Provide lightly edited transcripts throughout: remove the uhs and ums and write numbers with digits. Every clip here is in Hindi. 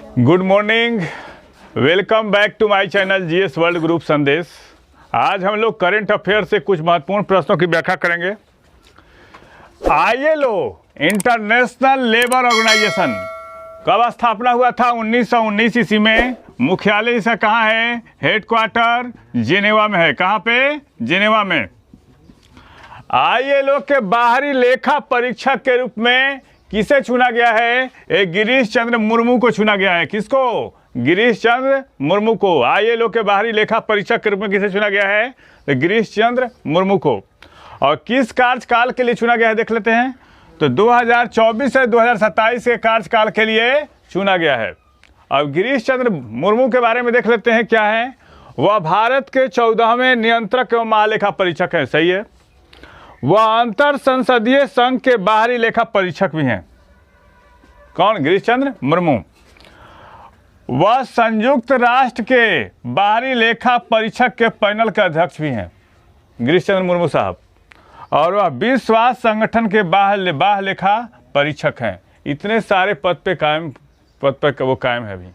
Good morning, welcome back to my channel GS world group Sandesh. आज हम लोग करंट अफेयर से कुछ महत्वपूर्ण प्रश्नों की व्याख्या करेंगे। आईएलओ इंटरनेशनल लेबर ऑर्गेनाइजेशन कब स्थापना हुआ था? 1919 ईस्वी में। मुख्यालय इसका कहाँ है? हेडक्वार्टर जिनेवा में है। कहाँ पे? जिनेवा में। आईएलओ के बाहरी लेखा परीक्षक के रूप में किसे चुना गया है? गिरीश चंद्र मुर्मू को चुना गया है। किसको? गिरीश चंद्र मुर्मू को। आईएलओ के बाहरी लेखा परीक्षक के रूप में किसे चुना गया है? गिरीश चंद्र मुर्मू को। और किस कार्यकाल के लिए चुना गया है देख लेते हैं। तो 2024 से 2027 के कार्यकाल के लिए चुना गया है। अब गिरीश चंद्र मुर्मू के बारे में देख लेते हैं क्या है। वह भारत के 14वें नियंत्रक एवं महालेखा परीक्षक हैं। सही है। वह अंतर संसदीय संघ के बाहरी लेखा परीक्षक भी हैं। कौन? गिरीश चंद्र मुर्मू। वह संयुक्त राष्ट्र के बाहरी लेखा परीक्षक के पैनल के अध्यक्ष भी हैं, गिरीश चंद्र मुर्मू साहब। और वह विश्व स्वास्थ्य संगठन के बाह्य लेखा परीक्षक हैं। इतने सारे पद पे वो कायम है अभी।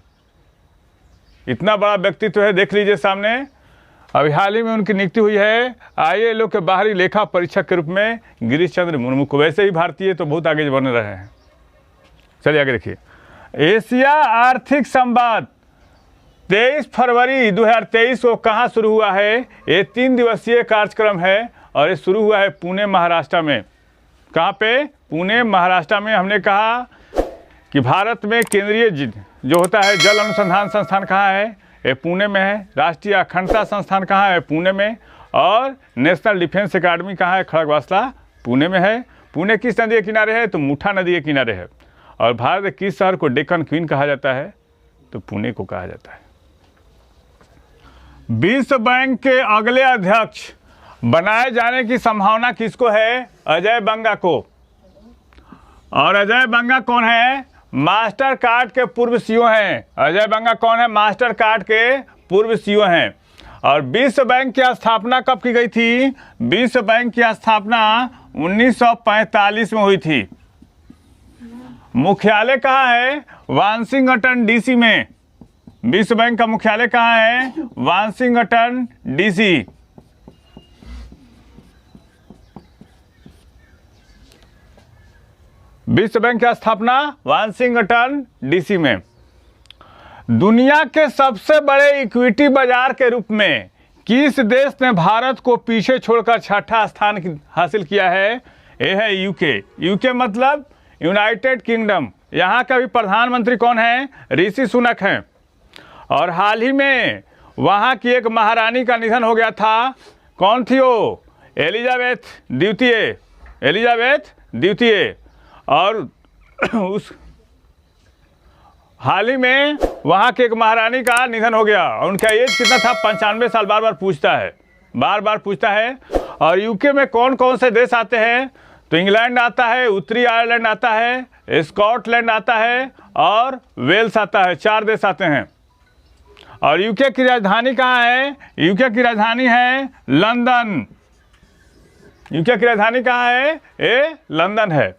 इतना बड़ा व्यक्तित्व है, देख लीजिए सामने। अभी हाल ही में उनकी नियुक्ति हुई है आईएलओ के बाहरी लेखा परीक्षक के रूप में गिरीश चंद्र मुर्मू को। वैसे ही भारतीय तो बहुत आगे बढ़ रहे हैं। चलिए आगे देखिए। एशिया आर्थिक संवाद 23 फरवरी 2023 को कहाँ शुरू हुआ है? ये 3 दिवसीय कार्यक्रम है और ये शुरू हुआ है पुणे महाराष्ट्र में। कहाँ पे? पुणे महाराष्ट्र में। हमने कहा कि भारत में केंद्रीय जो होता है जल अनुसंधान संस्थान कहाँ है? ये पुणे में है। राष्ट्रीय अखंडता संस्थान कहाँ है? पुणे में। और नेशनल डिफेंस अकादमी कहाँ है? खड़गवासला पुणे में है। पुणे किस नदी के किनारे है? तो मुठा नदी के किनारे है। और भारत के किस शहर को डेक्कन क्वीन कहा जाता है? तो पुणे को कहा जाता है। विश्व बैंक के अगले अध्यक्ष बनाए जाने की संभावना किसको है? अजय बंगा को। और अजय बंगा कौन है? मास्टर कार्ड के पूर्व सीईओ हैं। अजय बंगा कौन है? मास्टर कार्ड के पूर्व सीईओ हैं। और विश्व बैंक की स्थापना कब की गई थी? विश्व बैंक की स्थापना 1945 में हुई थी। मुख्यालय कहाँ है? वाशिंगटन डीसी में। विश्व बैंक का मुख्यालय कहाँ है? Washington DC. विश्व बैंक की स्थापना वाशिंगटन डीसी में। दुनिया के सबसे बड़े इक्विटी बाजार के रूप में किस देश ने भारत को पीछे छोड़कर छठा स्थान हासिल किया है? यह है यूके। यूके मतलब यूनाइटेड किंगडम। यहाँ का भी प्रधानमंत्री कौन है? ऋषि सुनक हैं। और हाल ही में वहाँ की एक महारानी का निधन हो गया था। कौन थी वो? एलिजाबेथ द्वितीय। एलिजाबेथ द्वितीय। और उस हाल ही में वहाँ के एक महारानी का निधन हो गया। और उनका एज कितना था? 95 साल। बार बार पूछता है। और यूके में कौन कौन से देश आते हैं? तो इंग्लैंड आता है, उत्तरी आयरलैंड आता है, स्कॉटलैंड आता है और वेल्स आता है। 4 देश आते हैं। और यूके की राजधानी कहाँ है? यूके की राजधानी है लंदन। यूके की राजधानी कहाँ है? ये लंदन है।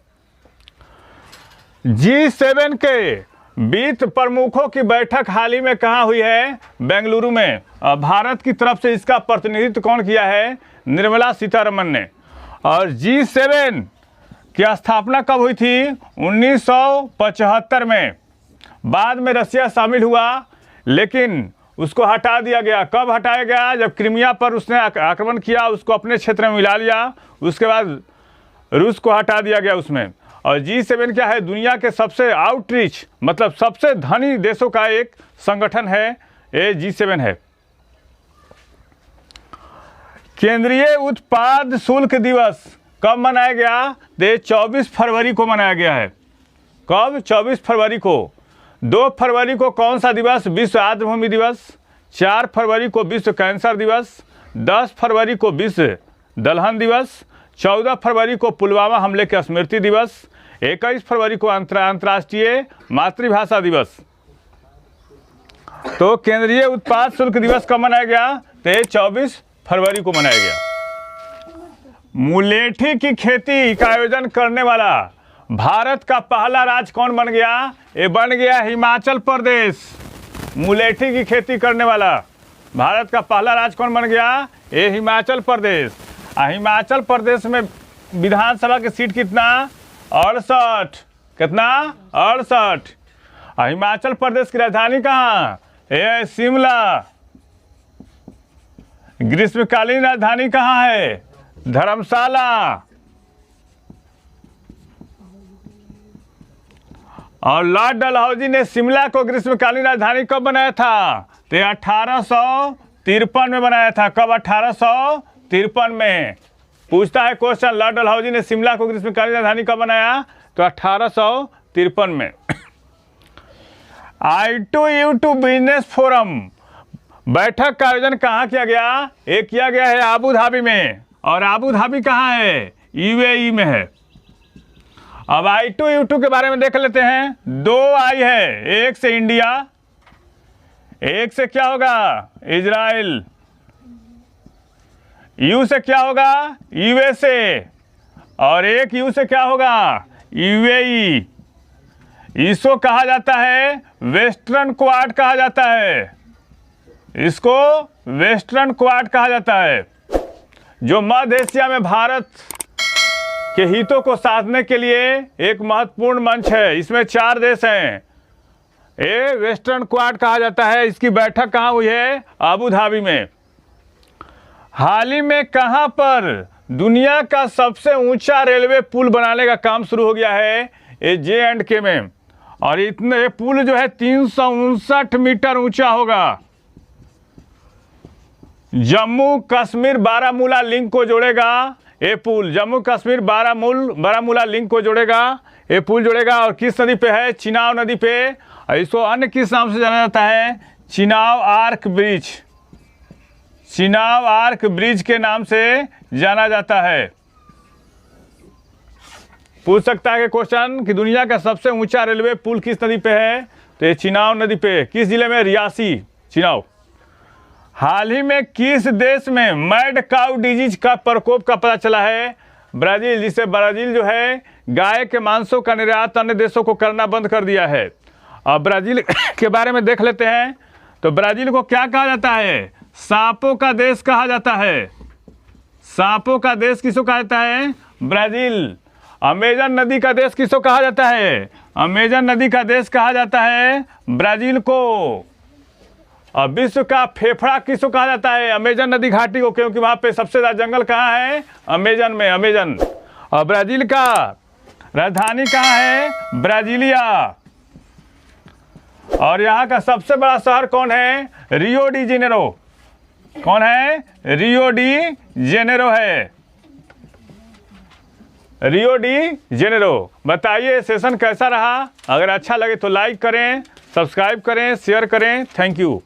G7 के वित्त प्रमुखों की बैठक हाल ही में कहाँ हुई है? बेंगलुरु में। भारत की तरफ से इसका प्रतिनिधित्व कौन किया है? निर्मला सीतारमण ने। और G7 की स्थापना कब हुई थी? 1975 में। बाद में रसिया शामिल हुआ, लेकिन उसको हटा दिया गया। कब हटाया गया? जब क्रीमिया पर उसने आक्रमण किया, उसको अपने क्षेत्र में मिला लिया। उसके बाद रूस को हटा दिया गया उसमें। और G7 क्या है? दुनिया के सबसे आउटरीच मतलब सबसे धनी देशों का एक संगठन है। ये G7 है। केंद्रीय उत्पाद शुल्क दिवस कब मनाया गया? 24 फरवरी को मनाया गया है। कब? 24 फरवरी को। 2 फरवरी को कौन सा दिवस? विश्व आर्द्रभूमि दिवस। 4 फरवरी को विश्व कैंसर दिवस। 10 फरवरी को विश्व दलहन दिवस। 14 फरवरी को पुलवामा हमले के स्मृति दिवस। 21 फरवरी को अंतर्राष्ट्रीय मातृभाषा दिवस। तो केंद्रीय उत्पाद शुल्क दिवस कब मनाया गया? तो 24 फरवरी को मनाया गया। मुलेठी की खेती का आयोजन करने वाला भारत का पहला राज्य कौन बन गया? ये बन गया हिमाचल प्रदेश। मुलेठी की खेती करने वाला भारत का पहला राज्य कौन बन गया? ये हिमाचल प्रदेश। हिमाचल प्रदेश में विधानसभा की सीट कितना? 68। कितना? 68। हिमाचल प्रदेश की राजधानी कहाँ? ये शिमला। ग्रीष्मकालीन राजधानी कहाँ है? धर्मशाला। और लॉर्ड डलहौजी ने शिमला को ग्रीष्मकालीन राजधानी कब बनाया था? तो 1853 में बनाया था। कब? 1853 में। पूछता है क्वेश्चन, लॉर्ड डलहौजी ने शिमला को ग्रीष्मकालीन राजधानी कब बनाया? तो 1853 में। I2U2 बिजनेस फोरम बैठक का आयोजन कहाँ किया गया? एक किया गया है आबू धाबी में। और आबू धाबी कहाँ है? UAE में है। अब I2U2 के बारे में देख लेते हैं। 2 आई है, एक से इंडिया, एक से क्या होगा? इजराइल। यू से क्या होगा? USA। और एक यू से क्या होगा? UAE। इसको कहा जाता है वेस्टर्न क्वाड कहा जाता है। इसको वेस्टर्न क्वाड कहा जाता है, जो मध्य एशिया में भारत के हितों को साधने के लिए एक महत्वपूर्ण मंच है। इसमें 4 देश हैं। ये वेस्टर्न क्वाड कहा जाता है। इसकी बैठक कहाँ हुई है? आबू धाबी में। हाल ही में कहाँ पर दुनिया का सबसे ऊंचा रेलवे पुल बनाने का काम शुरू हो गया है? ये J&K में। और इतने पुल जो है 359 मीटर ऊंचा होगा। जम्मू कश्मीर बारामूला लिंक को जोड़ेगा ये पुल। जम्मू कश्मीर बारामूला लिंक को जोड़ेगा ये पुल जोड़ेगा। और किस नदी पे है? चिनाब नदी पे। और इसको अन्य किस नाम से जाना जाता है? Chenab arch bridge. Chenab arch bridge के नाम से जाना जाता है। पूछ सकता है कि क्वेश्चन कि दुनिया का सबसे ऊंचा रेलवे पुल किस नदी पे है? तो ये चिनाब नदी पे। किस जिले में? रियासी, चिनाब। हाल ही में किस देश में मैड काउ डिजीज का प्रकोप का पता चला है? ब्राजील। जिसे ब्राजील जो है गाय के मांसों का निर्यात अन्य देशों को करना बंद कर दिया है। अब ब्राजील के बारे में देख लेते हैं। तो ब्राजील को क्या कहा जाता है? सांपों का देश कहा जाता है। सांपों का देश किसको कहा जाता है? ब्राजील। अमेजन नदी का देश किसको कहा जाता है? अमेजन नदी का देश कहा जाता है ब्राजील को। और विश्व का फेफड़ा किसको कहा जाता है? अमेजन नदी घाटी को, क्योंकि वहाँ पे सबसे ज़्यादा जंगल कहाँ है? अमेजन में। अमेजन। और ब्राजील का राजधानी कहाँ है? ब्राजीलिया। और यहाँ का सबसे बड़ा शहर कौन है? Rio de Janeiro. कौन है? रियो डी जेनेरो है। Rio de Janeiro. बताइए सेशन कैसा रहा? अगर अच्छा लगे तो लाइक करें, सब्सक्राइब करें, शेयर करें। Thank you.